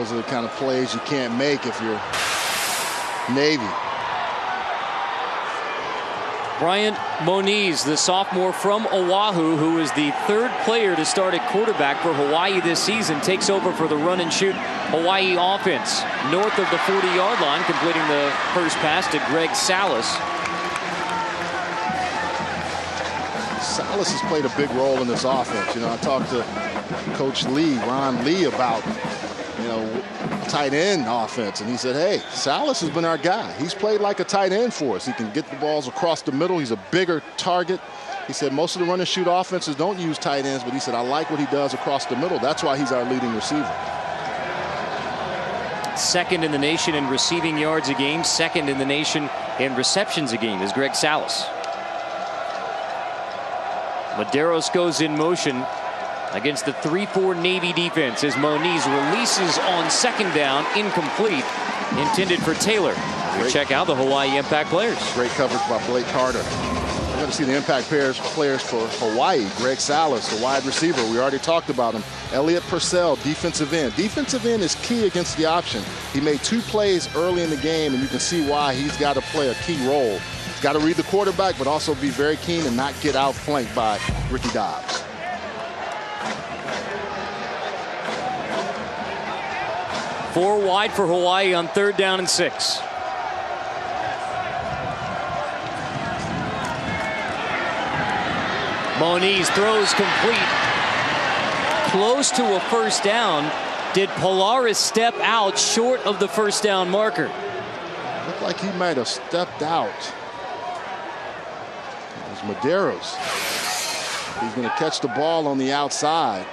Those are the kind of plays you can't make if you're Navy. Bryant Moniz, the sophomore from Oahu, who is the third player to start at quarterback for Hawaii this season, takes over for the run and shoot Hawaii offense. North of the 40-yard line, completing the first pass to Greg Salas. Salas has played a big role in this offense. You know, I talked to Coach Lee, Ron Lee, about, you know, tight end offense, and he said, hey, Salas has been our guy. He's played like a tight end for us. He can get the balls across the middle. He's a bigger target. He said most of the run and shoot offenses don't use tight ends, but he said, I like what he does across the middle. That's why he's our leading receiver. Second in the nation in receiving yards a game, second in the nation in receptions a game is Greg Salas. Medeiros goes in motion against the 3-4 Navy defense as Moniz releases on second down, incomplete, intended for Taylor. We check out the Hawaii impact players. Great coverage by Blake Carter. We're going to see the impact players for Hawaii. Greg Salas, the wide receiver. We already talked about him. Elliot Purcell, defensive end. Defensive end is key against the option. He made 2 plays early in the game, and you can see why he's got to play a key role. He's got to read the quarterback, but also be very keen and not get outflanked by Ricky Dobbs. Four wide for Hawaii on 3rd down and 6. Moniz throws complete. Close to a first down. Did Polaris step out short of the first down marker? Looked like he might have stepped out. It was Medeiros. He's going to catch the ball on the outside.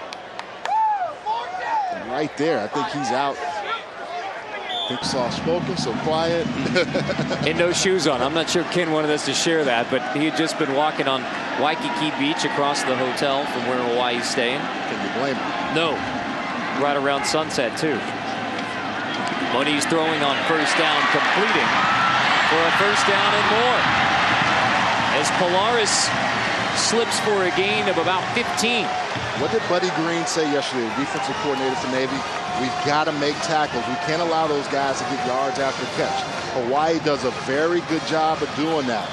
And right there, I think he's out. I think soft-spoken, so quiet. And no shoes on. I'm not sure Ken wanted us to share that, but he had just been walking on Waikiki Beach across the hotel from where Hawaii's staying. Can you blame him? No. Right around sunset, too. Moniz throwing on first down, completing for a first down and more. As Polaris slips for a gain of about 15. What did Buddy Green say yesterday, the defensive coordinator for Navy? We've got to make tackles. We can't allow those guys to get yards after catch. Hawaii does a very good job of doing that.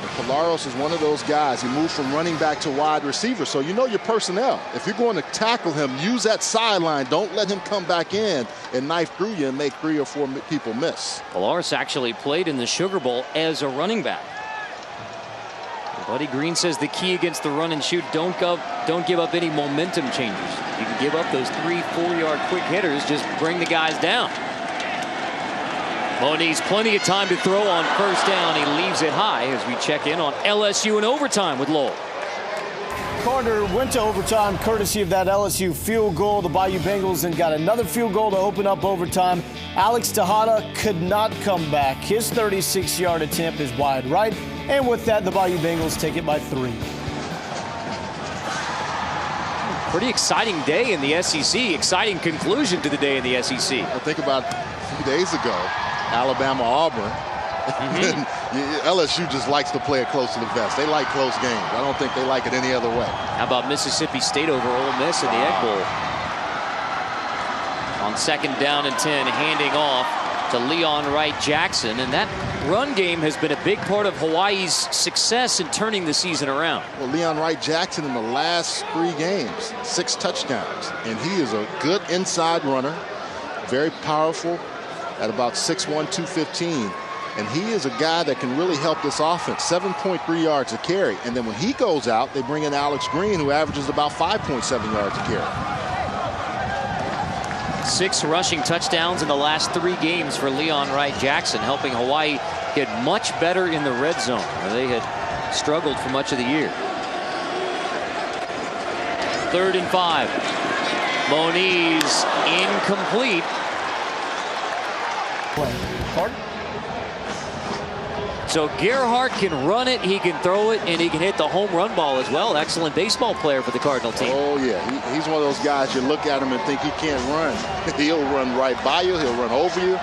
And Polaris is one of those guys. He moved from running back to wide receiver, so you know your personnel. If you're going to tackle him, use that sideline. Don't let him come back in and knife through you and make 3 or 4 people miss. Polaris actually played in the Sugar Bowl as a running back. Buddy Green says the key against the run and shoot, don't give up any momentum changes. You can give up those 3-4-yard quick hitters, just bring the guys down. Moniz, plenty of time to throw on first down. He leaves it high as we check in on LSU in overtime with Lowell. Carter went to overtime courtesy of that LSU field goal. The Bayou Bengals then got another field goal to open up overtime. Alex Tejada could not come back. His 36-yard attempt is wide right. And with that, the Bayou Bengals take it by 3. Pretty exciting day in the SEC. Exciting conclusion to the day in the SEC. I think about a few days ago, Alabama-Auburn. LSU just likes to play it close to the vest. They like close games. I don't think they like it any other way. How about Mississippi State over Ole Miss in the Egg Bowl? On 2nd down and 10, handing off to Leon Wright Jackson, and that run game has been a big part of Hawaii's success in turning the season around. Well, Leon Wright Jackson in the last 3 games, 6 touchdowns, and he is a good inside runner, very powerful at about 6'1", 215. And he is a guy that can really help this offense. 7.3 yards a carry. And then when he goes out, they bring in Alex Green, who averages about 5.7 yards a carry. 6 rushing touchdowns in the last 3 games for Leon Wright Jackson, helping Hawaii get much better in the red zone, where they had struggled for much of the year. 3rd and 5. Moniz incomplete. Pardon? So Gerhardt can run it, he can throw it, and he can hit the home run ball as well. Excellent baseball player for the Cardinal team. Oh, yeah. He's one of those guys you look at him and think he can't run. He'll run right by you. He'll run over you.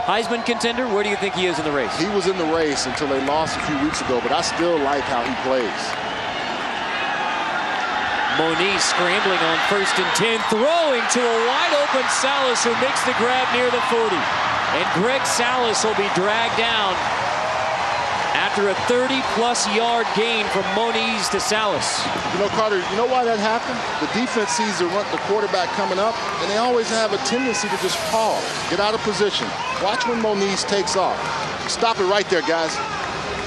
Heisman contender, where do you think he is in the race? He was in the race until they lost a few weeks ago, but I still like how he plays. Moniz scrambling on 1st and 10, throwing to a wide open Salas, who makes the grab near the 40. And Greg Salas will be dragged down after a 30-plus yard gain from Moniz to Salas. You know, Carter, you know why that happened? The defense sees the quarterback coming up, and they always have a tendency to just pause, get out of position. Watch when Moniz takes off. Stop it right there, guys.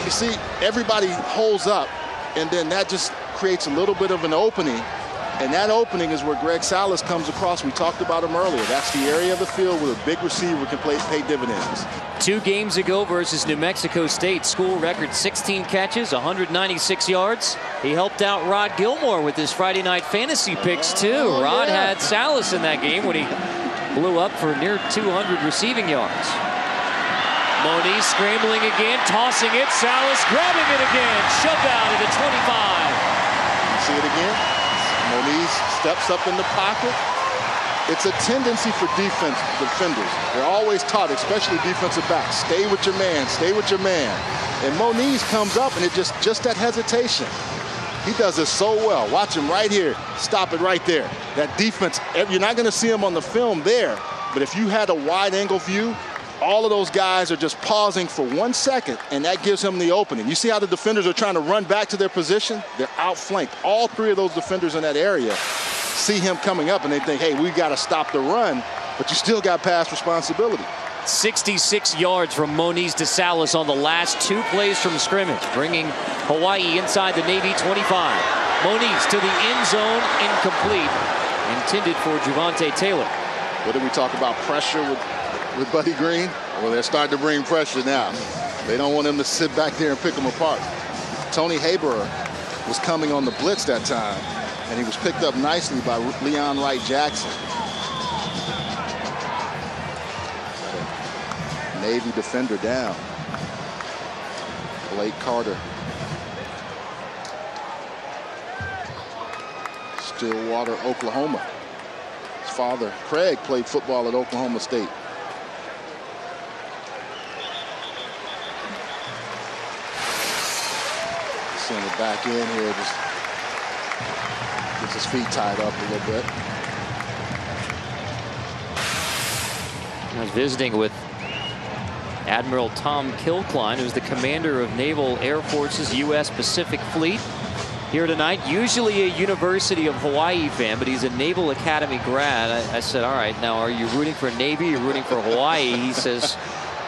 You see, everybody holds up, and then that just creates a little bit of an opening, and that opening is where Greg Salas comes across. We talked about him earlier. That's the area of the field where a big receiver can pay dividends. 2 games ago versus New Mexico State, school record 16 catches, 196 yards. He helped out Rod Gilmore with his Friday night fantasy picks too. Rod had Salas in that game when he blew up for near 200 receiving yards. Moniz scrambling again, tossing it. Salas grabbing it again, shoved out at the 25. You see it again? Moniz steps up in the pocket. It's a tendency for defenders. They're always taught, especially defensive backs, stay with your man, stay with your man. And Moniz comes up, and it just that hesitation. He does it so well. Watch him right here. Stop it right there. That defense, you're not going to see him on the film there, but if you had a wide angle view, all of those guys are just pausing for 1 second, and that gives him the opening. You see how the defenders are trying to run back to their position? They're outflanked. All 3 of those defenders in that area see him coming up, and they think, hey, we got to stop the run, but you still got pass responsibility. 66 yards from Moniz to Salas on the last 2 plays from scrimmage, bringing Hawaii inside the Navy 25. Moniz to the end zone, incomplete, intended for Javonte Taylor. What did we talk about, pressure with Buddy Green? Well, they're starting to bring pressure now. They don't want him to sit back there and pick them apart. Tony Haber was coming on the blitz that time, and he was picked up nicely by Leon Wright Jackson. Navy defender down. Blake Carter. Stillwater, Oklahoma. His father, Craig, played football at Oklahoma State. Send it back in here, just gets his feet tied up a little bit. I was visiting with Admiral Tom Kilkline, who's the commander of Naval Air Force's U.S. Pacific Fleet, here tonight. Usually a University of Hawaii fan, but he's a Naval Academy grad. I said, all right, now are you rooting for Navy? You're rooting for Hawaii? He says,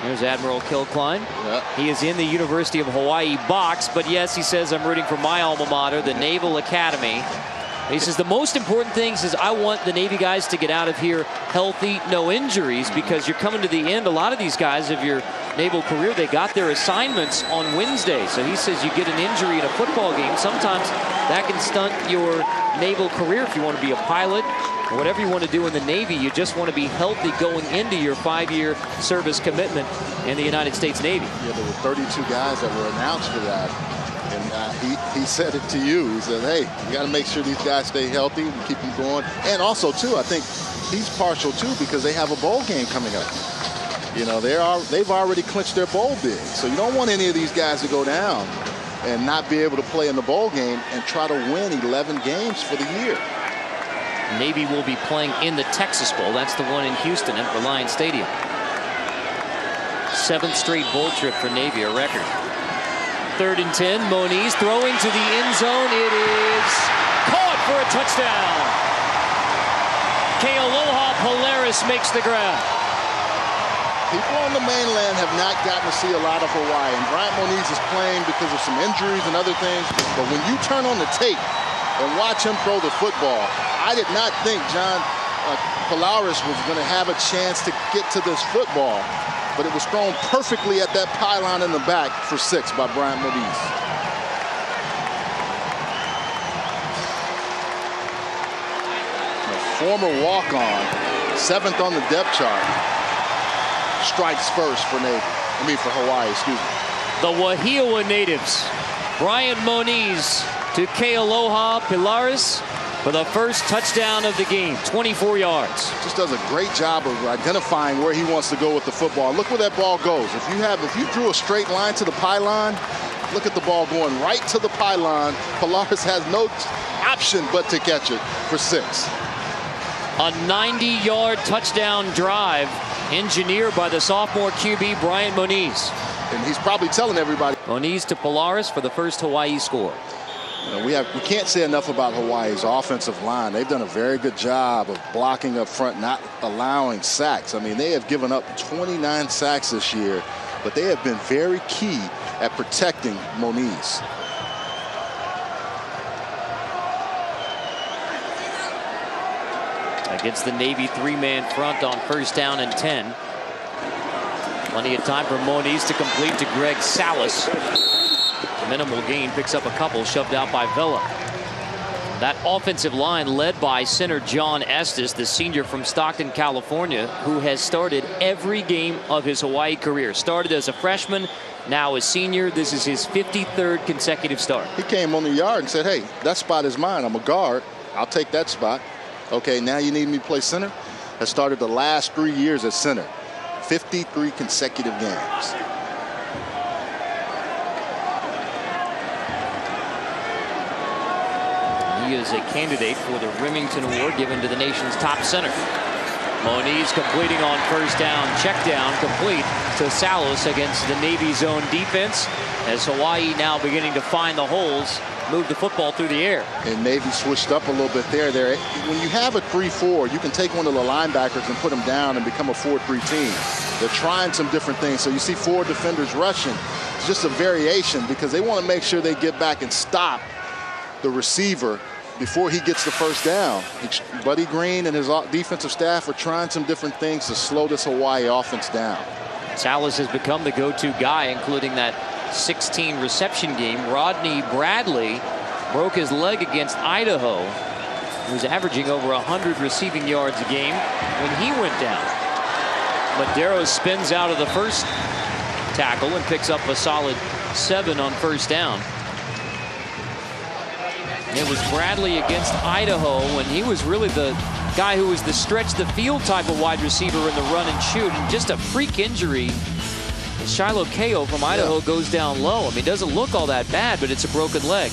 here's Admiral Kilkline. Yep. He is in the University of Hawaii box, but yes, he says, I'm rooting for my alma mater, the Naval Academy. He says the most important thing is I want the Navy guys to get out of here healthy, no injuries, because you're coming to the end. A lot of these guys of your naval career, they got their assignments on Wednesday. So he says you get an injury in a football game, sometimes that can stunt your naval career. If you want to be a pilot or whatever you want to do in the Navy, you just want to be healthy going into your 5-year service commitment in the United States Navy. Yeah, there were 32 guys that were announced for that. And he said it to you. He said, hey, you got to make sure these guys stay healthy and keep them going. And also, too, I think he's partial, too, because they have a bowl game coming up. You know, they've already clinched their bowl bid. So you don't want any of these guys to go down and not be able to play in the bowl game and try to win 11 games for the year. Navy will be playing in the Texas Bowl. That's the one in Houston at Reliant Stadium. 7th straight bowl trip for Navy, a record. 3rd and 10, Moniz throwing to the end zone. It is caught for a touchdown. Kealoha Polaris makes the grab. People on the mainland have not gotten to see a lot of Hawaii, and Bryant Moniz is playing because of some injuries and other things. But when you turn on the tape and watch him throw the football, I did not think John Polaris was going to have a chance to get to this football. But it was thrown perfectly at that pylon in the back for 6 by Bryant Moniz. The former walk-on, 7th on the depth chart, strikes first for for Hawaii, excuse me. The Wahiawa natives. Bryant Moniz to Kealoha Polaris for the first touchdown of the game, 24 yards. Just does a great job of identifying where he wants to go with the football. Look where that ball goes. If you drew a straight line to the pylon, look at the ball going right to the pylon. Polaris has no reception, but to catch it for 6. A 90-yard touchdown drive engineered by the sophomore QB, Bryant Moniz. And he's probably telling everybody. Moniz to Polaris for the first Hawaii score. You know, we can't say enough about Hawaii's offensive line. They've done a very good job of blocking up front, not allowing sacks. I mean, they have given up 29 sacks this year, but they have been very key at protecting Moniz. Against the Navy 3-man front on 1st down and 10. Plenty of time for Moniz to complete to Greg Salas. Minimal gain, picks up a couple, shoved out by Villa. That offensive line led by center John Estes, the senior from Stockton, California, who has started every game of his Hawaii career. Started as a freshman, now a senior. This is his 53rd consecutive start. He came on the yard and said, hey, that spot is mine. I'm a guard. I'll take that spot. Okay, now you need me to play center? Has started the last 3 years at center. 53 consecutive games. He is a candidate for the Remington Award given to the nation's top center. Moniz completing on 1st down, check down, complete to Salas against the Navy zone defense, as Hawaii now beginning to find the holes, move the football through the air. And Navy switched up a little bit there. When you have a 3-4, you can take one of the linebackers and put them down and become a 4-3 team. They're trying some different things. So you see 4 defenders rushing. It's just a variation because they want to make sure they get back and stop the receiver before he gets the 1st down. Buddy Green and his defensive staff are trying some different things to slow this Hawaii offense down. Salas has become the go-to guy, including that 16 reception game. Rodney Bradley broke his leg against Idaho. He was averaging over 100 receiving yards a game when he went down. Madero spins out of the first tackle and picks up a solid 7 on 1st down. It was Bradley against Idaho when he was really the guy who was the stretch the field type of wide receiver in the run and shoot, and just a freak injury. Shiloh Ko from Idaho goes down low. I mean, it doesn't look all that bad, but it's a broken leg.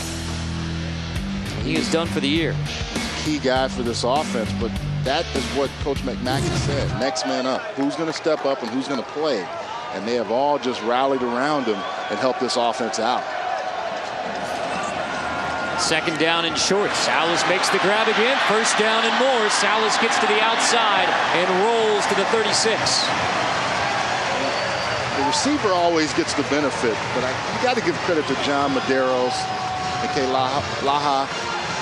He is done for the year. Key guy for this offense, but that is what Coach McMacken said. Next man up. Who's going to step up and who's going to play? And they have all just rallied around him and helped this offense out. 2nd down and short. Salas makes the grab again. 1st down and more. Salas gets to the outside and rolls to the 36. The receiver always gets the benefit, but you got to give credit to John Medeiros and Laha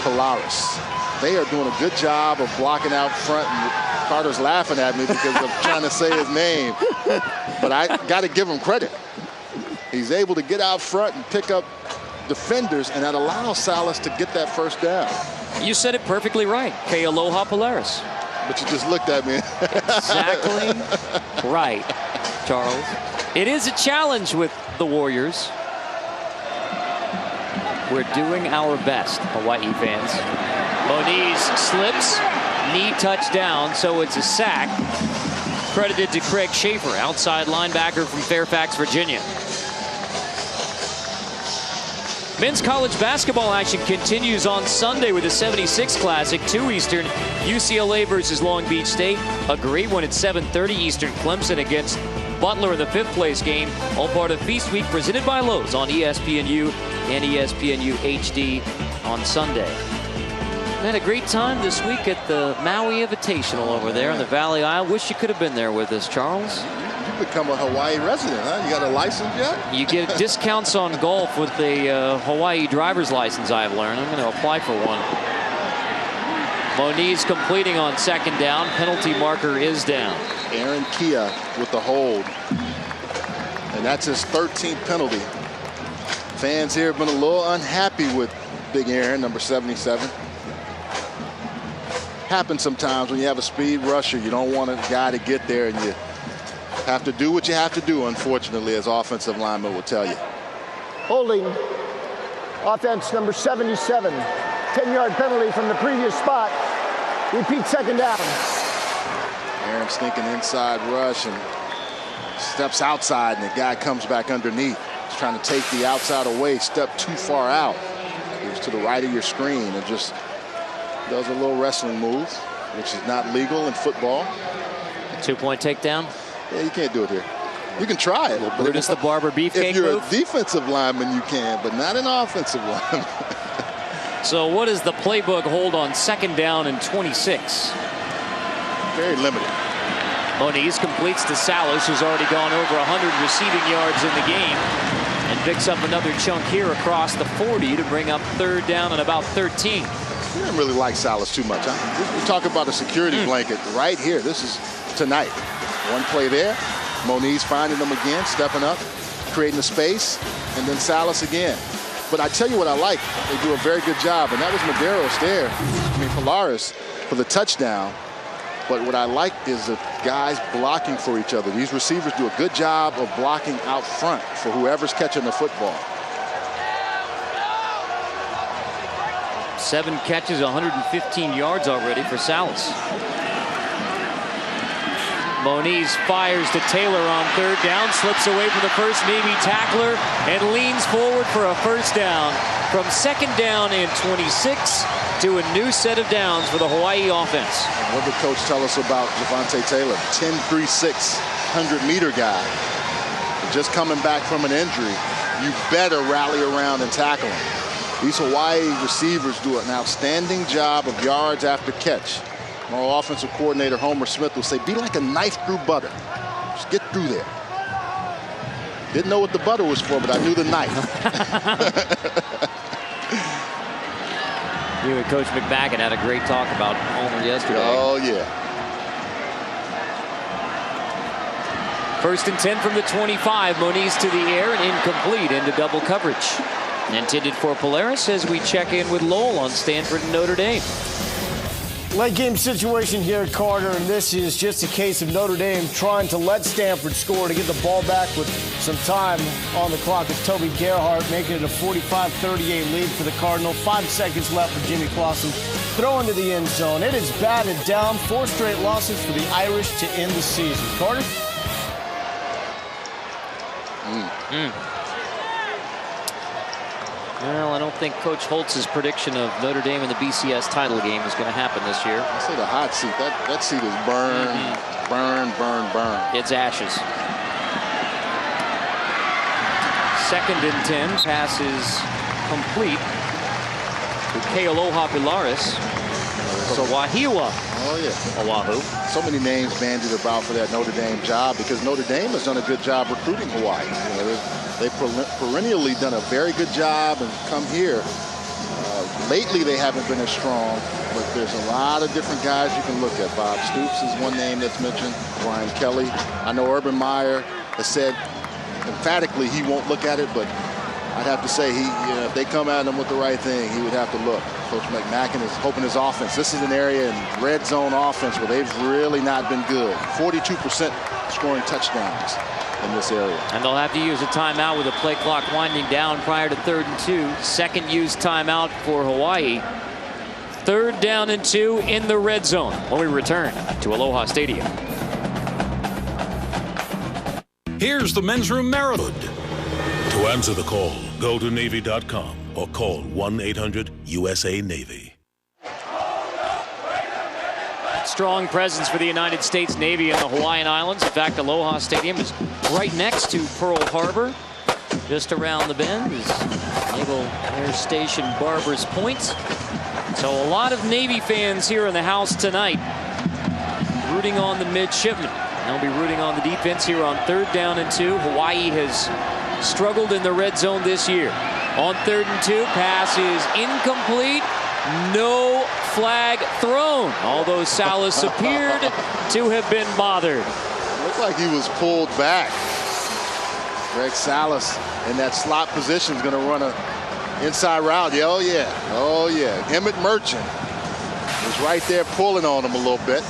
Polaris. They are doing a good job of blocking out front, and Carter's laughing at me because I'm trying to say his name. But I got to give him credit. He's able to get out front and pick up defenders, and that allows Salas to get that 1st down. You said it perfectly right. Kealoha Polaris. But you just looked at me. Exactly right, Charles. It is a challenge with the Warriors. We're doing our best, Hawaii fans. Moniz slips, knee touchdown, so it's a sack. Credited to Craig Schaefer, outside linebacker from Fairfax, Virginia. Men's college basketball action continues on Sunday with the 76 Classic, 2 Eastern, UCLA versus Long Beach State. A great one at 7:30 Eastern, Clemson against Butler in the 5th place game. All part of Feast Week presented by Lowe's on ESPNU and ESPNU HD on Sunday. We had a great time this week at the Maui Invitational over there in the Valley Isle. Wish you could have been there with us, Charles. You become a Hawaii resident, huh? You got a license yet? You get discounts on golf with the Hawaii driver's license, I've learned. I'm going to apply for one. Moniz completing on 2nd down. Penalty marker is down. Aaron Kia with the hold. And that's his 13th penalty. Fans here have been a little unhappy with Big Aaron, number 77. Happens sometimes when you have a speed rusher. You don't want a guy to get there, and you have to do what you have to do, unfortunately, as offensive linemen will tell you. Holding offense number 77. 10-yard penalty from the previous spot. Repeat 2nd down. Aaron sneaking inside rush and steps outside, and the guy comes back underneath. He's trying to take the outside away, step too far out. He was to the right of your screen and just does a little wrestling move, which is not legal in football. A 2-point takedown? Yeah, you can't do it here. You can try it. But Brutus the Barber beefcake if you're move? a defensive lineman, you can, but not an offensive lineman. So what does the playbook hold on 2nd down and 26? Very limited. Moniz completes to Salas, who's already gone over 100 receiving yards in the game, and picks up another chunk here across the 40 to bring up 3rd down and about 13. We didn't really like Salas too much. Huh? We talk about a security blanket right here. This is tonight. One play there. Moniz finding them again, stepping up, creating the space, and then Salas again. But I tell you what I like. They do a very good job, and that was Medeiros there. Polaris for the touchdown. But what I like is the guys blocking for each other. These receivers do a good job of blocking out front for whoever's catching the football. 7 catches, 115 yards already for Salas. Moniz fires to Taylor on 3rd down, slips away from the first Navy tackler, and leans forward for a 1st down. From 2nd down and 26 to a new set of downs for the Hawaii offense. And what did Coach tell us about Javante Taylor? 10-3-6, 100-meter guy. Just coming back from an injury, you better rally around and tackle him. These Hawaii receivers do an outstanding job of yards after catch. Our offensive coordinator, Homer Smith, will say, be like a knife through butter. Just get through there. Didn't know what the butter was for, but I knew the knife. You and Coach McMacken had a great talk about Homer yesterday. Oh, yeah. 1st and 10 from the 25. Moniz to the air and incomplete into double coverage. Intended for Polaris as we check in with Lowell on Stanford and Notre Dame. Late game situation here, Carter, and this is just a case of Notre Dame trying to let Stanford score to get the ball back with some time on the clock with Toby Gerhart, making it a 45-38 lead for the Cardinal. 5 seconds left for Jimmy Clausen. Throw into the end zone. It is batted down. 4 straight losses for the Irish to end the season. Carter? Well, I don't think Coach Holtz's prediction of Notre Dame in the BCS title game is going to happen this year. I say the hot seat. That seat is burn, burn, burn, burn. It's ashes. 2nd and 10. Pass is complete to Kealoha Pilaris. So Wahiwa. Oh, yeah. Oahu. So many names bandied about for that Notre Dame job because Notre Dame has done a good job recruiting Hawaii. You know, they've perennially done a very good job and come here. Lately, they haven't been as strong, but there's a lot of different guys you can look at. Bob Stoops is one name that's mentioned. Brian Kelly. I know Urban Meyer has said emphatically he won't look at it, but I'd have to say if they come at him with the right thing, he would have to look. Coach McMacken is hoping his offense. This is an area in red zone offense where they've really not been good. 42% scoring touchdowns in this area. And they'll have to use a timeout with the play clock winding down prior to 3rd and 2. 2nd used timeout for Hawaii. 3rd down and 2 in the red zone when we return to Aloha Stadium. Here's the men's room marathon. To answer the call, go to Navy.com or call 1-800-USA-NAVY. Strong presence for the United States Navy in the Hawaiian Islands. In fact, Aloha Stadium is right next to Pearl Harbor. Just around the bend is Naval Air Station Barbers Point. So a lot of Navy fans here in the house tonight rooting on the midshipmen. They'll be rooting on the defense here on 3rd down and 2. Hawaii has struggled in the red zone this year. On 3rd and 2, pass is incomplete. No flag thrown, although Salas appeared to have been bothered. Looked like he was pulled back. Greg Salas in that slot position is going to run a inside route. Yeah, oh yeah. Emmett Merchant was right there pulling on him a little bit.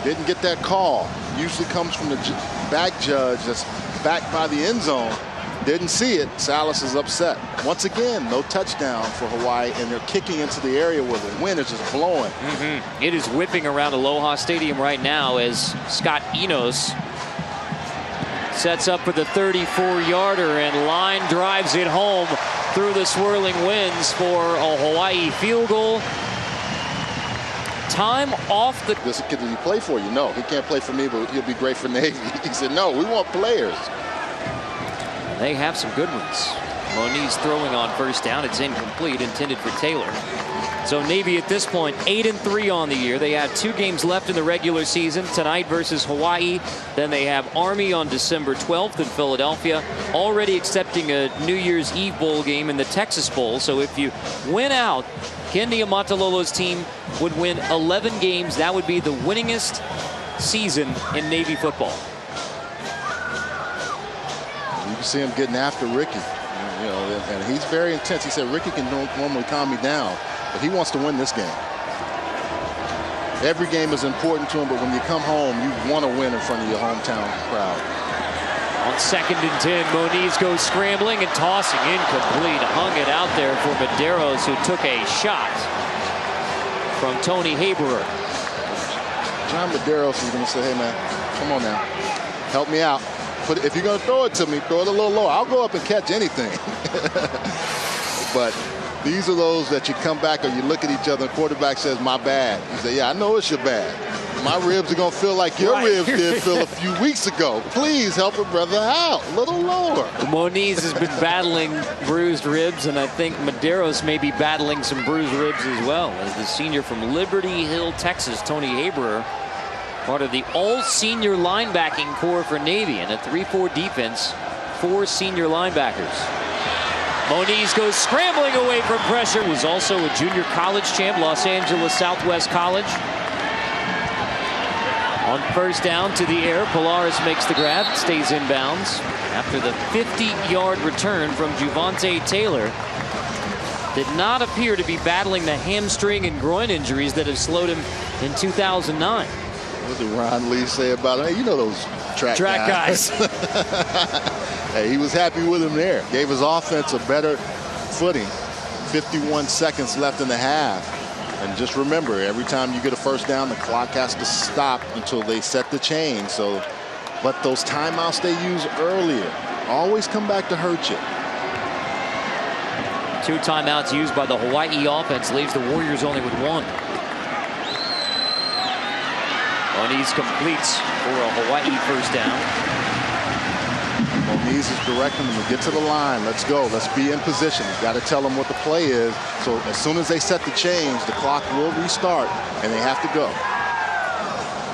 Didn't get that call. Usually comes from the back judge that's back by the end zone. Didn't see it. Salas is upset. Once again, no touchdown for Hawaii, and they're kicking into the area where the wind is just blowing. It is whipping around Aloha Stadium right now as Scott Enos sets up for the 34-yarder and line drives it home through the swirling winds for a Hawaii field goal. time off the... This kid, did he play for you? No, he can't play for me, but he'll be great for Navy. He said, no, we want players. They have some good ones. Moniz throwing on first down. It's incomplete, intended for Taylor. So Navy at this point 8-3 on the year. They have 2 games left in the regular season. Tonight versus Hawaii. Then they have Army on December 12th in Philadelphia. Already accepting a New Year's Eve bowl game in the Texas Bowl. So if you win out, Ken Niumatalolo's team would win 11 games. That would be the winningest season in Navy football. You can see him getting after Ricky. You know, and he's very intense. He said Ricky can normally calm me down, but he wants to win this game. Every game is important to him, but when you come home, you want to win in front of your hometown crowd. On 2nd and 10, Moniz goes scrambling and tossing, incomplete. Hung it out there for Medeiros, who took a shot from Tony Haberer. John Medeiros is going to say, hey man, come on now, help me out. But if you're going to throw it to me, throw it a little low. I'll go up and catch anything. But these are those that you come back or you look at each other and the quarterback says, my bad. You say, yeah, I know it's your bad. My ribs are going to feel like your ribs did feel a few weeks ago. Please help a brother out a little lower. Moniz has been battling bruised ribs, and I think Medeiros may be battling some bruised ribs as well, as the senior from Liberty Hill, Texas, Tony Haberer, part of the all-senior linebacking core for Navy, and a 3-4 defense, 4 senior linebackers. Moniz goes scrambling away from pressure. Was also a junior college champ, Los Angeles Southwest College. On first down to the air, Pilares makes the grab, stays inbounds. After the 50-yard return from Javonte Taylor, did not appear to be battling the hamstring and groin injuries that have slowed him in 2009. What did Ron Lee say about it? Hey, you know those track guys. Hey, he was happy with him there. Gave his offense a better footing. 51 seconds left in the half. And just remember, every time you get a first down, the clock has to stop until they set the chain. So, but those timeouts they use earlier always come back to hurt you. 2 timeouts used by the Hawaii offense leaves the Warriors only with 1. Moniz completes for a Hawaii first down. Moniz is directing them to get to the line. Let's go. Let's be in position. You've got to tell them what the play is. So as soon as they set the change, the clock will restart, and they have to go.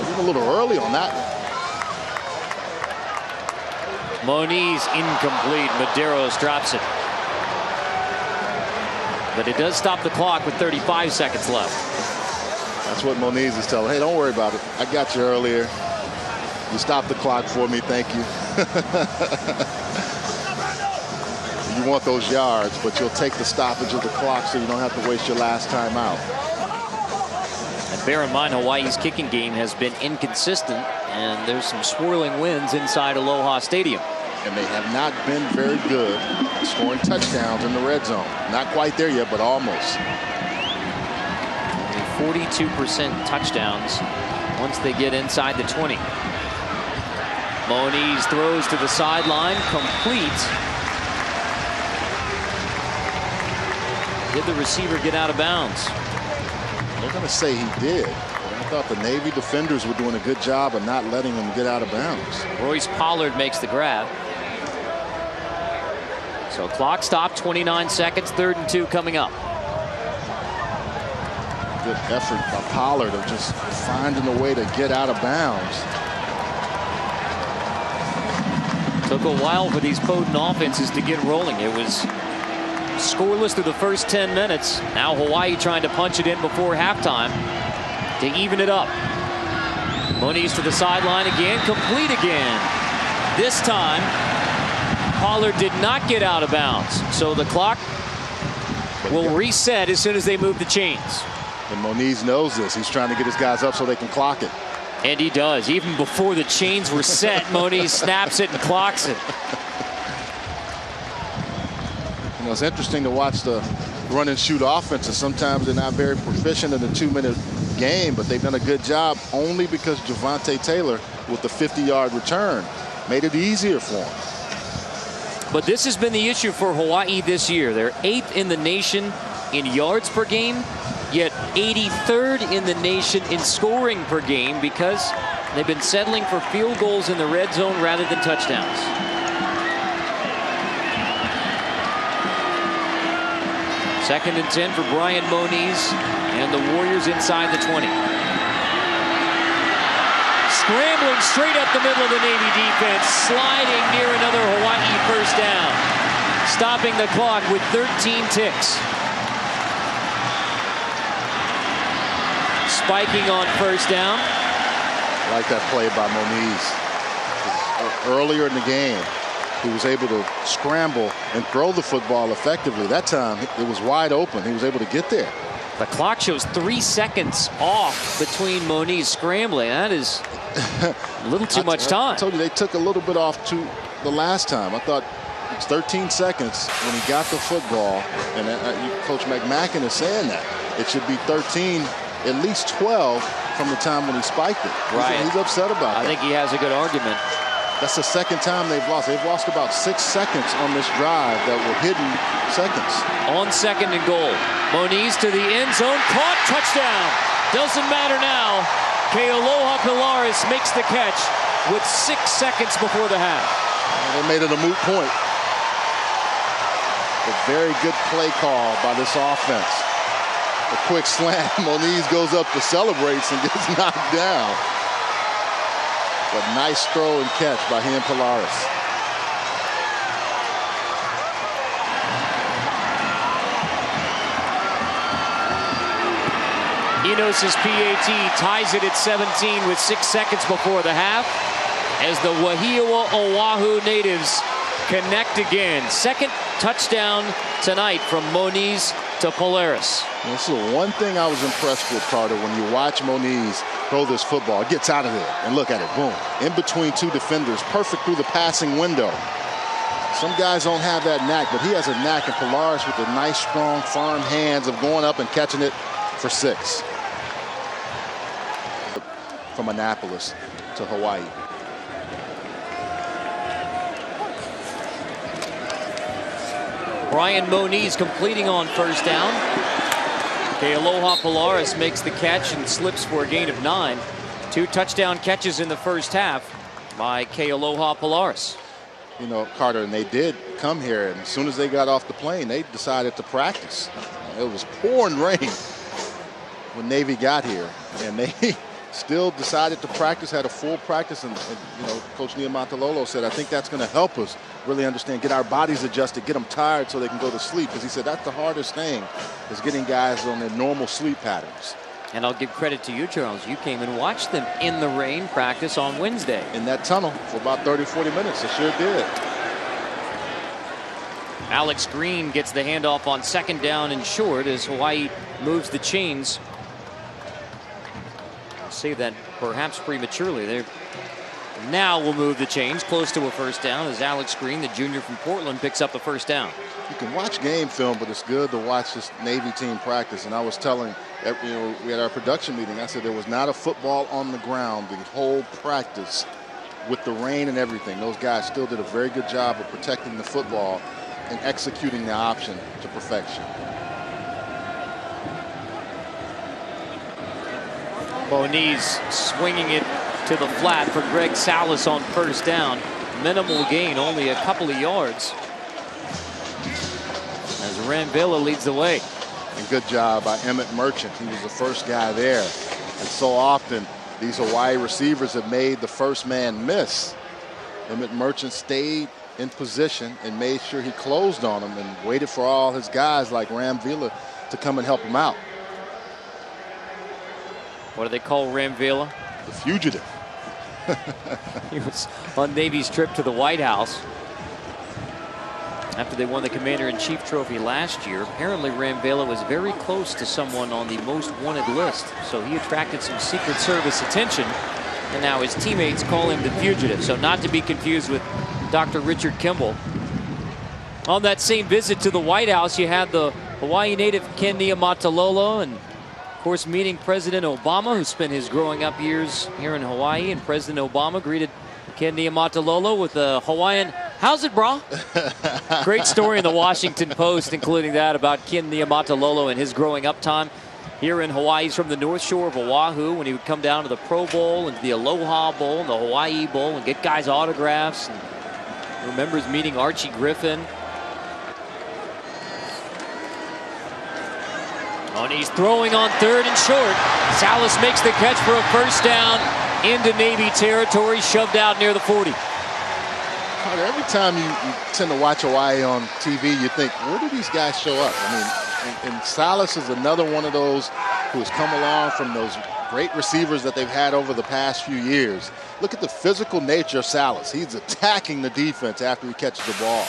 They're a little early on that one. Moniz incomplete. Medeiros drops it. But it does stop the clock with 35 seconds left. That's what Moniz is telling. Hey, don't worry about it. I got you earlier. You stopped the clock for me. Thank you. You want those yards, but you'll take the stoppage of the clock so you don't have to waste your last time out. And bear in mind, Hawaii's kicking game has been inconsistent, and there's some swirling winds inside Aloha Stadium. And they have not been very good at scoring touchdowns in the red zone. Not quite there yet, but almost. 42% touchdowns once they get inside the 20. Moniz throws to the sideline, complete. Did the receiver get out of bounds? They're going to say he did. I thought the Navy defenders were doing a good job of not letting him get out of bounds. Royce Pollard makes the grab. So clock stop, 29 seconds, 3rd and 2 coming up. Good effort by Pollard of just finding a way to get out of bounds. Took a while for these potent offenses to get rolling. It was scoreless through the first 10 minutes. Now Hawaii trying to punch it in before halftime to even it up. Moniz to the sideline again, complete again. This time, Pollard did not get out of bounds. So the clock will reset as soon as they move the chains. And Moniz knows this. He's trying to get his guys up so they can clock it. And he does. Even before the chains were set, Moniz snaps it and clocks it. You know, it's interesting to watch the run and shoot offenses. Sometimes they're not very proficient in a 2-minute game, but they've done a good job only because Javonte Taylor with the 50-yard return made it easier for him. But this has been the issue for Hawaii this year. They're 8th in the nation in yards per game, yet 83rd in the nation in scoring per game because they've been settling for field goals in the red zone rather than touchdowns. Second and 10 for Bryant Moniz and the Warriors inside the 20. Scrambling straight up the middle of the Navy defense, sliding near another Hawaii first down. Stopping the clock with 13 ticks. Spiking on first down. I like that play by Moniz. Earlier in the game, he was able to scramble and throw the football effectively. That time, it was wide open. He was able to get there. The clock shows 3 seconds off between Moniz scrambling. That is a little too much time. I told you they took a little bit off to the last time. I thought it was 13 seconds when he got the football. And Coach McMacken is saying that. It should be 13, at least 12 from the time when he spiked it. Right. He's upset about that. I think he has a good argument. That's the second time they've lost. They've lost about 6 seconds on this drive that were hidden seconds. On second and goal. Moniz to the end zone. Caught. Touchdown. Doesn't matter now. Kealoha Pilaris makes the catch with 6 seconds before the half. They made it a moot point. A very good play call by this offense. A quick slant. Moniz goes up to celebrates and gets knocked down. But nice throw and catch by him, Pilaris. Enos' PAT ties it at 17 with 6 seconds before the half as the Wahiawa Oahu natives connect again. Second touchdown tonight from Moniz to Pilaris. This is one thing I was impressed with, Carter, when you watch Moniz throw this football. It gets out of there, and look at it, boom. In between 2 defenders, perfect through the passing window. Some guys don't have that knack, but he has a knack, and Pilaris with the nice, strong, firm hands of going up and catching it for 6. From Annapolis to Hawaii. Bryant Moniz completing on first down. Kealoha Pilaris makes the catch and slips for a gain of 9. 2 touchdown catches in the first half by Kealoha Pilaris. You know, Carter, and they did come here, and as soon as they got off the plane, they decided to practice. It was pouring rain when Navy got here, and they still decided to practice, had a full practice, and you know, Coach Niumatalolo said, I think that's going to help us really understand, get our bodies adjusted, get them tired so they can go to sleep, because he said that's the hardest thing, is getting guys on their normal sleep patterns. And I'll give credit to you, Charles. You came and watched them in the rain practice on Wednesday. In that tunnel for about 30, 40 minutes. They sure did. Alex Green gets the handoff on second down and short as Hawaii moves the chains. I'll say that perhaps prematurely. They now will move the chains close to a first down as Alex Green, the junior from Portland, picks up the first down. You can watch game film, but it's good to watch this Navy team practice. And I was telling, you know, we had our production meeting. I said there was not a football on the ground the whole practice with the rain and everything. Those guys still did a very good job of protecting the football and executing the option to perfection. Moniz swinging it to the flat for Greg Salas on first down. Minimal gain, only a couple of yards. As Rambilla leads the way. And good job by Emmett Merchant. He was the first guy there. And so often these Hawaii receivers have made the first man miss. Emmett Merchant stayed in position and made sure he closed on him and waited for all his guys like Rambilla to come and help him out. What do they call Rambilla? The fugitive. He was on Navy's trip to the White House after they won the Commander-in-Chief trophy last year. Apparently Rambilla was very close to someone on the most wanted list, so he attracted some Secret Service attention, and now his teammates call him the fugitive. So not to be confused with Dr. Richard Kimball. On that same visit to the White House, you had the Hawaii native Ken Niumatalolo, and of course meeting President Obama, who spent his growing up years here in Hawaii, and President Obama greeted Ken Niumatalolo with a Hawaiian, "How's it, brah?" Great story in the Washington Post, including that about Ken Niumatalolo and his growing up time here in Hawaii. He's from the North Shore of Oahu. When he would come down to the Pro Bowl and the Aloha Bowl and the Hawaii Bowl and get guys autographs. And remembers meeting Archie Griffin. He's throwing on 3rd and short. Salas makes the catch for a first down into Navy territory, shoved out near the 40. Every time you tend to watch Hawaii on TV, you think, where do these guys show up? I mean, and Salas is another one of those who has come along from those great receivers that they've had over the past few years. Look at the physical nature of Salas. He's attacking the defense after he catches the ball.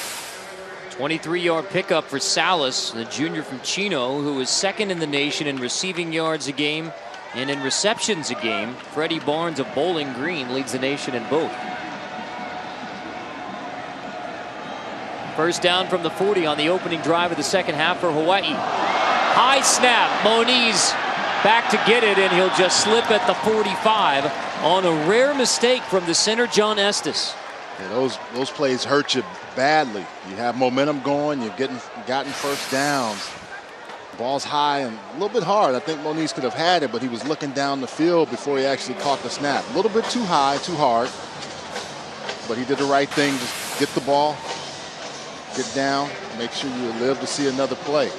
23-yard pickup for Salas, the junior from Chino, who is 2nd in the nation in receiving yards a game and in receptions a game. Freddie Barnes of Bowling Green leads the nation in both. First down from the 40 on the opening drive of the second half for Hawaii. High snap. Moniz back to get it, and he'll just slip at the 45 on a rare mistake from the center, John Estes. Yeah, those plays hurt you badly. You have momentum going, you've gotten first downs. Ball's high and a little bit hard. I think Moniz could have had it, but he was looking down the field before he actually caught the snap. A little bit too high, too hard. But he did the right thing. Just get the ball, get down, make sure you live to see another play.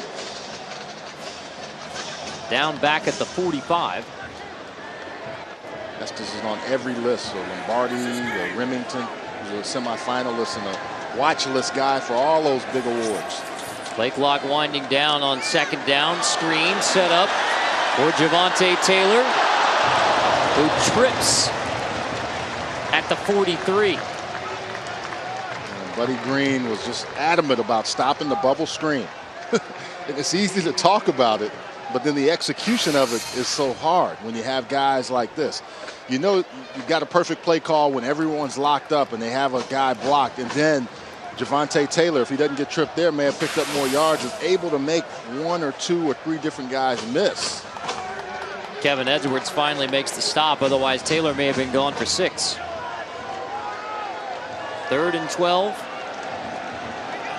Down back at the 45. Estes is on every list. So Lombardi, the Remington, he's a semifinalist and a watch list guy for all those big awards. Play clock winding down on second down. Screen set up for Javonte Taylor, who trips at the 43. And Buddy Green was just adamant about stopping the bubble screen. And it's easy to talk about it, but then the execution of it is so hard when you have guys like this. You know you've got a perfect play call when everyone's locked up and they have a guy blocked, and then Javonte Taylor, if he doesn't get tripped there, may have picked up more yards, is able to make 1 or 2 or 3 different guys miss. Kevin Edwards finally makes the stop. Otherwise, Taylor may have been gone for 6. 3rd and 12.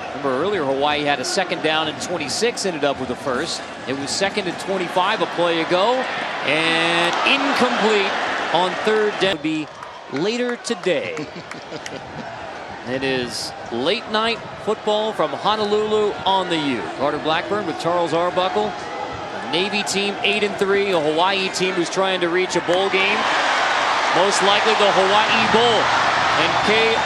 Remember earlier, Hawaii had a 2nd down and 26, ended up with a first. It was 2nd and 25 a play ago, and incomplete on 3rd down. Would be later today. It is late night football from Honolulu on the U. Carter Blackburn with Charles Arbuckle. A Navy team 8-3, a Hawaii team who's trying to reach a bowl game. Most likely the Hawaii Bowl. And K.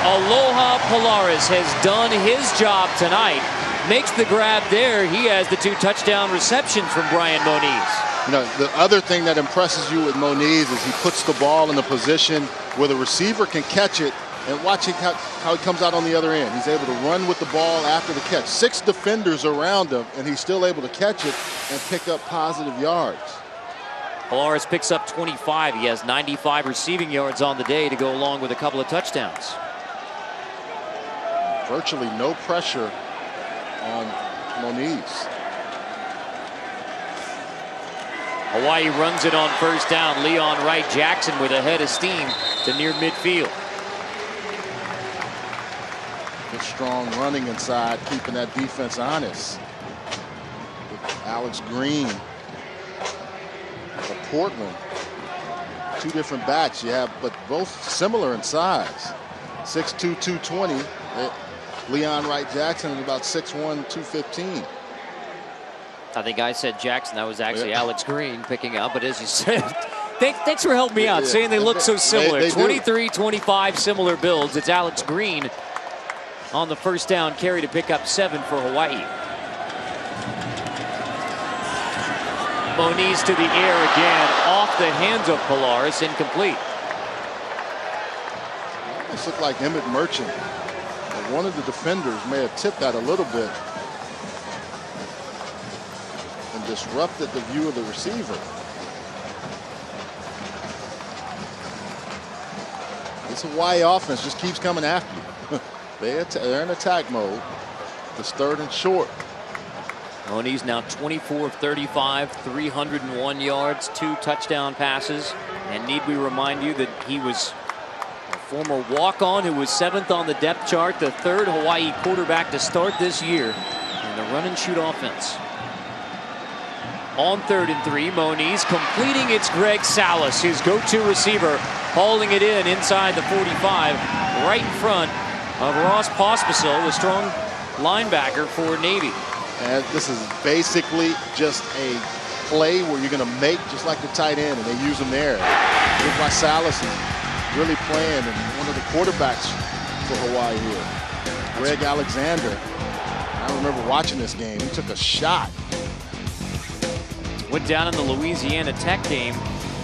Aloha Polaris has done his job tonight. Makes the grab there. He has the 2 touchdown receptions from Bryant Moniz. You know, the other thing that impresses you with Moniz is he puts the ball in a position where the receiver can catch it. And watching how he comes out on the other end. He's able to run with the ball after the catch. 6 defenders around him, and he's still able to catch it and pick up positive yards. Polaris picks up 25. He has 95 receiving yards on the day to go along with a couple of touchdowns. Virtually no pressure on Moniz. Hawaii runs it on first down. Leon Wright Jackson with a head of steam to near midfield. Good strong running inside, keeping that defense honest. With Alex Green of Portland. 2 different backs you have, but both similar in size. 6'2", 220. Leon Wright Jackson is about 6'1", 215. I think I said Jackson. That was actually Alex Green picking up. But as you said, thanks for helping me out, saying they look so similar. 23, 25 similar builds. It's Alex Green on the first down carry to pick up 7 for Hawaii. Moniz to the air again, off the hands of Polaris, incomplete. Almost looked like Emmett Merchant. One of the defenders may have tipped that a little bit and disrupted the view of the receiver. This Hawaii offense just keeps coming after you. They're in attack mode. It's 3rd and short. Moniz now 24 of 35, 301 yards, 2 touchdown passes. And need we remind you that he was a former walk-on who was 7th on the depth chart, the 3rd Hawaii quarterback to start this year in the run and shoot offense. On 3rd and 3, Moniz completing it's Greg Salas, his go-to receiver, hauling it inside the 45, right in front of Ross Pospisil, the strong linebacker for Navy. And this is basically just a play where you're going to make just like the tight end, and they use him there. Here's why Salas is really playing and one of the quarterbacks for Hawaii here. Greg Alexander. I remember watching this game. He took a shot. Went down in the Louisiana Tech game,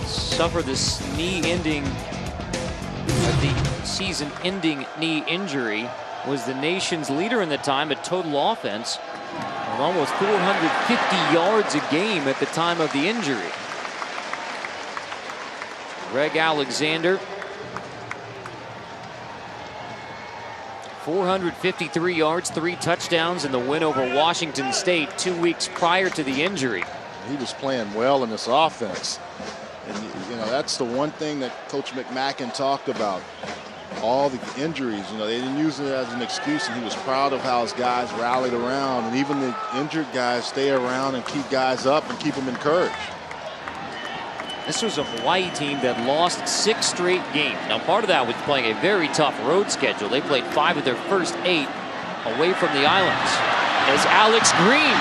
suffered this season-ending knee injury. Was the nation's leader in the time at total offense, with almost 450 yards a game at the time of the injury. Greg Alexander, 453 yards, 3 touchdowns in the win over Washington State 2 weeks prior to the injury. He was playing well in this offense. And, you know, that's the one thing that Coach McMacken talked about. All the injuries, you know, they didn't use it as an excuse, and he was proud of how his guys rallied around. And even the injured guys stay around and keep guys up and keep them encouraged. This was a Hawaii team that lost 6 straight games. Now, part of that was playing a very tough road schedule. They played 5 of their first 8 away from the islands. As Alex Green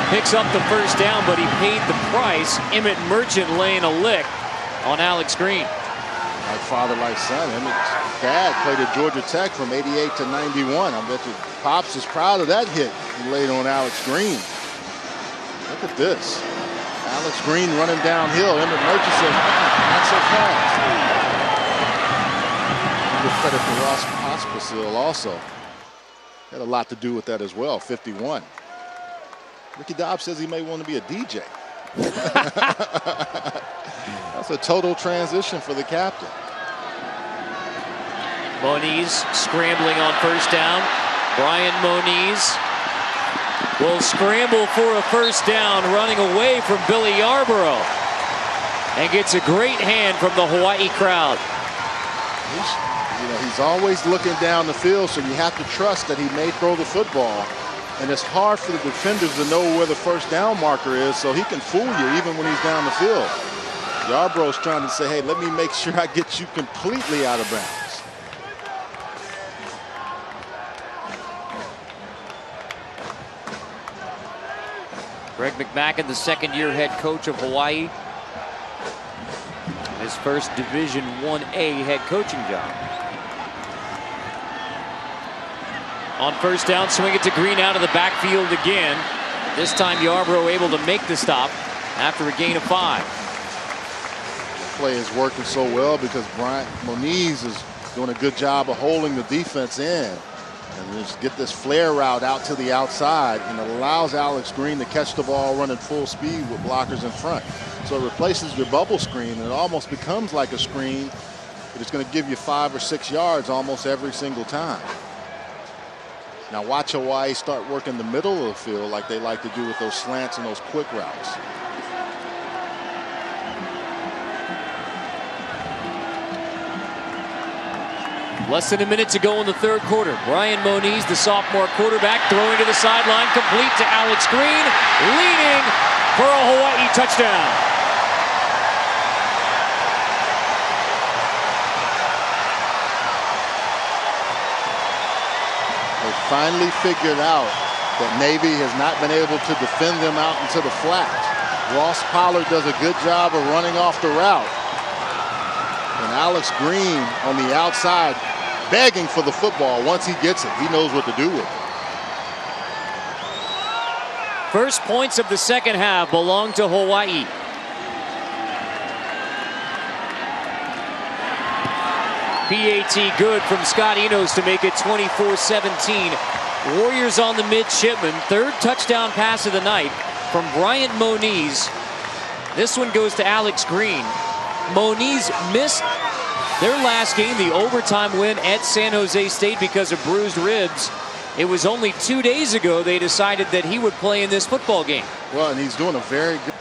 picks up the first down, but he paid the price. Emmett Merchant laying a lick on Alex Green. Like father, like son. Emmett's dad played at Georgia Tech from '88 to '91. I bet you Pops is proud of that hit he laid on Alex Green. Look at this. Alex Green running downhill. Emmett Merchant says, not so fast. Good credit for Ross Pospisil also. Had a lot to do with that as well, 51. Ricky Dobbs says he may want to be a DJ. That's a total transition for the captain. Moniz scrambling on first down. Bryant Moniz will scramble for a first down, running away from Billy Yarborough, and gets a great hand from the Hawaii crowd. He's always looking down the field, so you have to trust that he may throw the football. And it's hard for the defenders to know where the first down marker is, so he can fool you even when he's down the field. Yarborough's trying to say, hey, let me make sure I get you completely out of bounds. Greg McMacken, the second-year head coach of Hawaii. His first Division I-A head coaching job. On first down, swing it to Green out of the backfield again. This time Yarborough able to make the stop after a gain of 5. Play is working so well because Bryant Moniz is doing a good job of holding the defense in. And just get this flare route out to the outside, and it allows Alex Green to catch the ball running full speed with blockers in front. So it replaces your bubble screen, and it almost becomes like a screen, but it's going to give you 5 or 6 yards almost every single time. Now watch Hawaii start working the middle of the field like they like to do with those slants and those quick routes. Less than a minute to go in the third quarter. Brian Moniz, the sophomore quarterback, throwing to the sideline, complete to Alex Green, leading for a Hawaii touchdown. They finally figured out that Navy has not been able to defend them out into the flat. Ross Pollard does a good job of running off the route. And Alex Green on the outside begging for the football. Once he gets it, he knows what to do with it. First points of the second half belong to Hawaii. PAT good from Scott Enos to make it 24-17. Warriors on the midshipman. Third touchdown pass of the night from Bryant Moniz. This one goes to Alex Green. Moniz missed their last game, the overtime win at San Jose State, because of bruised ribs. It was only 2 days ago they decided that he would play in this football game. Well, and he's doing a very good.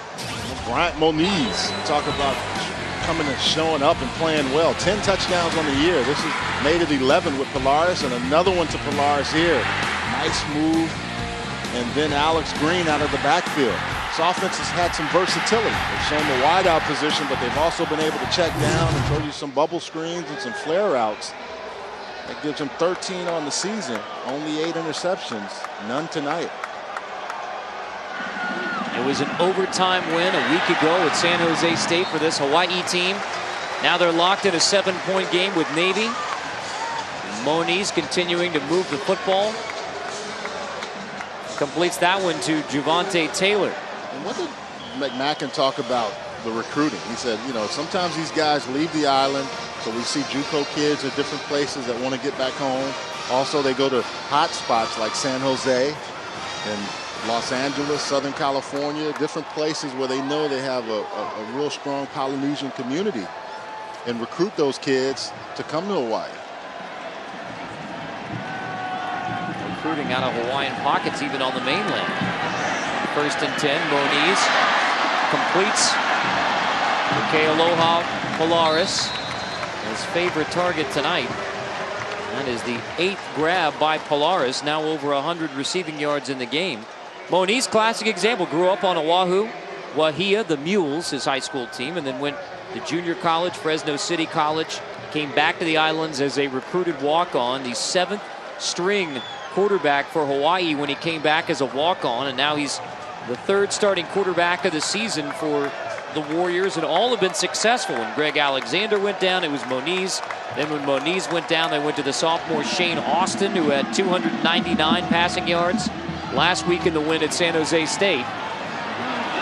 Bryant Moniz, talk about coming and showing up and playing well. 10 touchdowns on the year. This is made it 11 with Polaris, and another one to Polaris here. Nice move and then Alex Green out of the backfield. This offense has had some versatility. They've shown the wideout position, but they've also been able to check down and throw you some bubble screens and some flare routes. That gives them 13 on the season, only 8 interceptions, none tonight. It was an overtime win a week ago at San Jose State for this Hawaii team. Now they're locked in a 7-point game with Navy. Moniz continuing to move the football. Completes that one to Javonte Taylor. And what did McMackin talk about the recruiting? He said, you know, sometimes these guys leave the island, so we see JUCO kids at different places that want to get back home. Also, they go to hot spots like San Jose and Los Angeles, Southern California, different places where they know they have a real strong Polynesian community, and recruit those kids to come to Hawaii. Recruiting out of Hawaiian pockets, even on the mainland. 1st and 10, Moniz completes. Kealoha Polaris, his favorite target tonight. That is the 8th grab by Polaris, now over 100 receiving yards in the game. Moniz, classic example, grew up on Oahu. Wahia, the Mules, his high school team, and then went to junior college, Fresno City College. Came back to the islands as a recruited walk-on, the 7th string quarterback for Hawaii when he came back as a walk-on, and now he's the 3rd starting quarterback of the season for the Warriors, and all have been successful. When Greg Alexander went down, it was Moniz. Then when Moniz went down, they went to the sophomore Shane Austin, who had 299 passing yards last week in the win at San Jose State.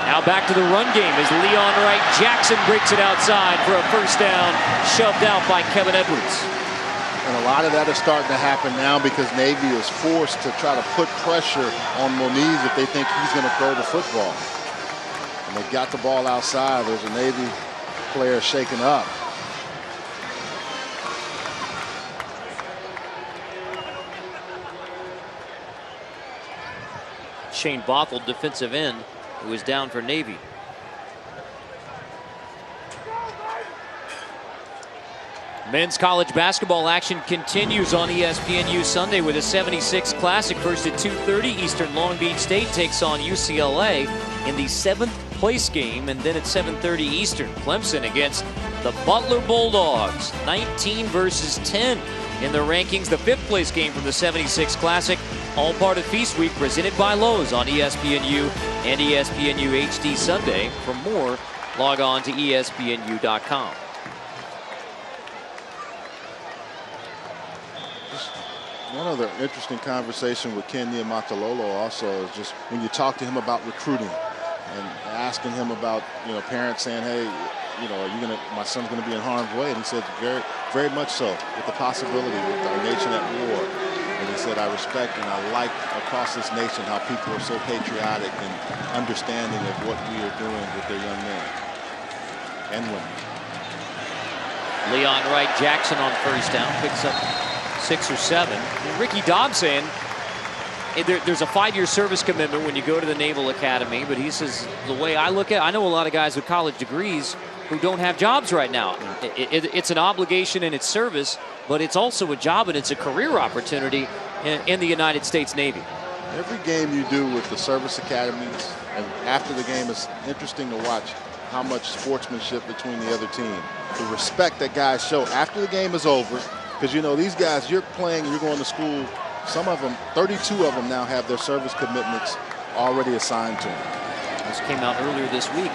Now back to the run game as Leon Wright Jackson breaks it outside for a 1st down, shoved out by Kevin Edwards. And a lot of that is starting to happen now because Navy is forced to try to put pressure on Moniz if they think he's going to throw the football. And they got the ball outside. There's a Navy player shaken up. Shane Bothell, defensive end, who is down for Navy. Men's college basketball action continues on ESPNU Sunday with a 76 Classic. First at 2:30 Eastern, Long Beach State takes on UCLA in the 7th place game, and then at 7:30 Eastern, Clemson against the Butler Bulldogs. 19 versus 10 in the rankings. The 5th place game from the 76 Classic, all part of Feast Week, presented by Lowe's on ESPNU and ESPNU HD Sunday. For more, log on to ESPNU.com. One other interesting conversation with Ken Niumatalolo also is just when you talk to him about recruiting and asking him about, you know, parents saying, hey, you know, my son's gonna be in harm's way, and he said very, very much so, with the possibility with our nation at war. And he said, I respect and I like across this nation how people are so patriotic and understanding of what we are doing with their young men and women. Leon Wright Jackson on 1st down, picks up 6 or 7. And Ricky Dobbs saying there's a 5-year service commitment when you go to the Naval Academy, but he says, the way I look at it, I know a lot of guys with college degrees who don't have jobs right now. It's an obligation and it's service, but it's also a job and it's a career opportunity in the United States Navy. Every game you do with the service academies and after the game, is interesting to watch how much sportsmanship between the other team. The respect that guys show after the game is over. Because, you know, these guys, you're playing, you're going to school. Some of them, 32 of them now have their service commitments already assigned to them. This came out earlier this week.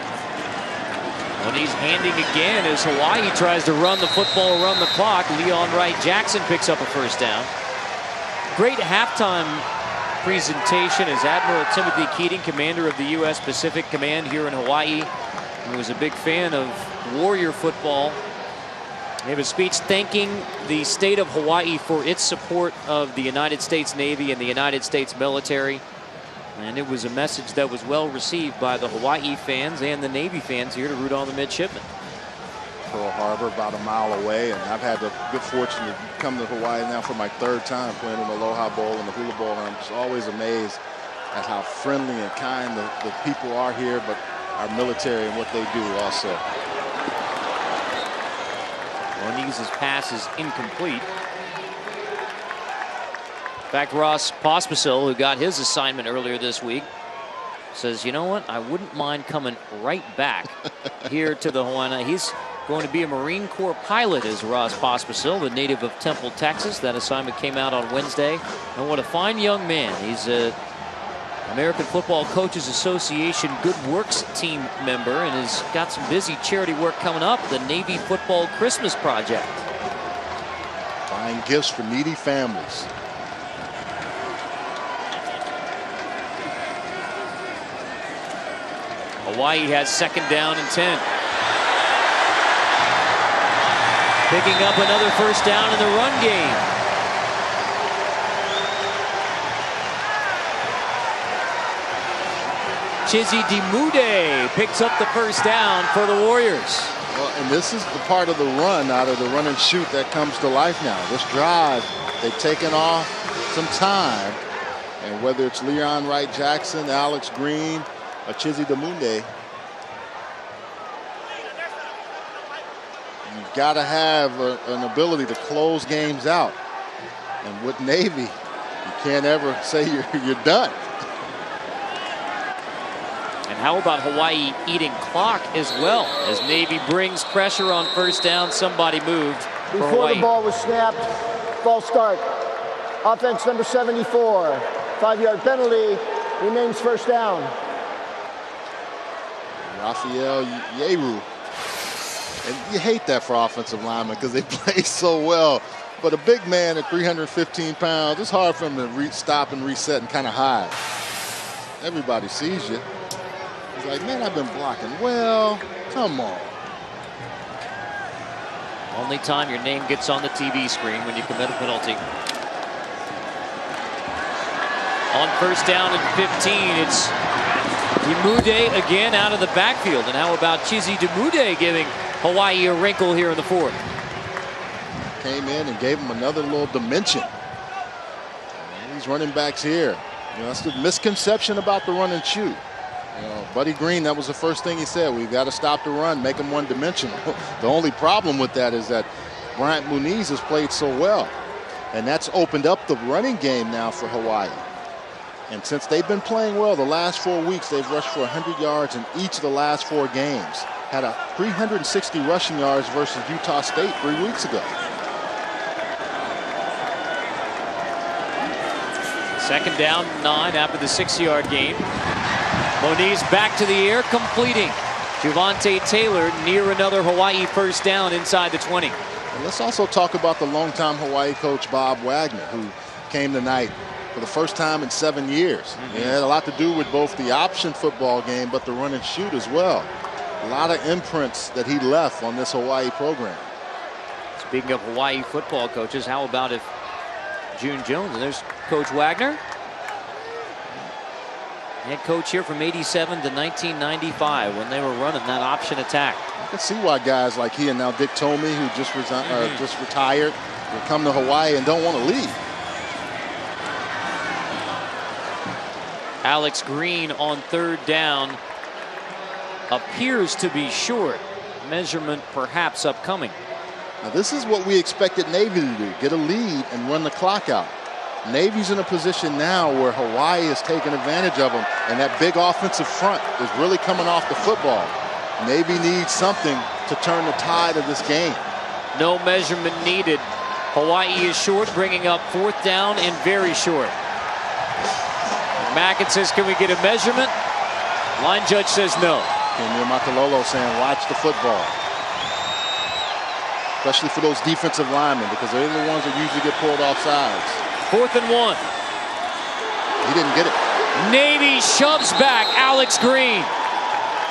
When he's handing again as Hawaii tries to run the football, run the clock, Leon Wright Jackson picks up a 1st down. Great halftime presentation as Admiral Timothy Keating, commander of the U.S. Pacific Command here in Hawaii, who was a big fan of Warrior football. He gave a speech thanking the state of Hawaii for its support of the United States Navy and the United States military. And it was a message that was well received by the Hawaii fans and the Navy fans here to root on the midshipmen. Pearl Harbor, about a mile away, and I've had the good fortune to come to Hawaii now for my 3rd time playing in the Aloha Bowl and the Hula Bowl, and I'm just always amazed at how friendly and kind the people are here, but our military and what they do also. Moniz's pass is incomplete. In fact, Ross Pospisil, who got his assignment earlier this week, says, you know what, I wouldn't mind coming right back here to the Hawaiian. He's going to be a Marine Corps pilot, is Ross Pospisil, the native of Temple, Texas. That assignment came out on Wednesday. And what a fine young man. He's a American Football Coaches Association Good Works team member and has got some busy charity work coming up, the Navy Football Christmas Project. Buying gifts for needy families. Hawaii has 2nd down and 10. Picking up another 1st down in the run game. Chizzy Dimude picks up the 1st down for the Warriors. Well, and this is the part of the run out of the run and shoot that comes to life now. This drive, they've taken off some time. And whether it's Leon Wright Jackson, Alex Green, or Chizzy Dimude, you've got to have an ability to close games out. And with Navy, you can't ever say you're done. And how about Hawaii eating clock as well as Navy brings pressure on 1st down? Somebody moved for Before Hawaii. the ball was snapped, false start. Offense number 74, 5-yard penalty, remains 1st down. Raphael Yeru. And you hate that for offensive linemen because they play so well. But a big man at 315 pounds, it's hard for him to stop and reset and kind of hide. Everybody sees you. He's like, man, I've been blocking. Well, come on. Only time your name gets on the TV screen when you commit a penalty. On 1st down and 15, it's Dimude again out of the backfield. And how about Chizzy Dimude giving Hawaii a wrinkle here in the 4th? Came in and gave him another little dimension. And these running backs here. You know, that's the misconception about the run and shoot. You know, Buddy Green, that was the first thing he said. We've got to stop the run, make them one-dimensional. The only problem with that is that Bryant Moniz has played so well. And that's opened up the running game now for Hawaii. And since they've been playing well the last 4 weeks, they've rushed for 100 yards in each of the last 4 games. Had a 360 rushing yards versus Utah State 3 weeks ago. 2nd down, 9 after the 6-yard gain. Moniz back to the air, completing. Javonte Taylor near another Hawaii 1st down inside the 20. And let's also talk about the longtime Hawaii coach Bob Wagner, who came tonight for the first time in 7 years. It had a lot to do with both the option football game, but the run and shoot as well. A lot of imprints that he left on this Hawaii program. Speaking of Hawaii football coaches, how about if June Jones, and there's Coach Wagner, head coach here from 87 to 1995 when they were running that option attack. I can see why guys like he and now Dick Tomey, who just retired, will come to Hawaii and don't want to leave. Alex Green on 3rd down appears to be short. Measurement perhaps upcoming. Now this is what we expected Navy to do, get a lead and run the clock out. Navy's in a position now where Hawaii is taking advantage of them, and that big offensive front is really coming off the football. Navy needs something to turn the tide of this game. No measurement needed. Hawaii is short, bringing up 4th down and very short. Mackett says, can we get a measurement? Line judge says no. Kenny Matalolo saying, watch the football. Especially for those defensive linemen, because they're the ones that usually get pulled off sides. 4th and 1. He didn't get it. Navy shoves back Alex Green.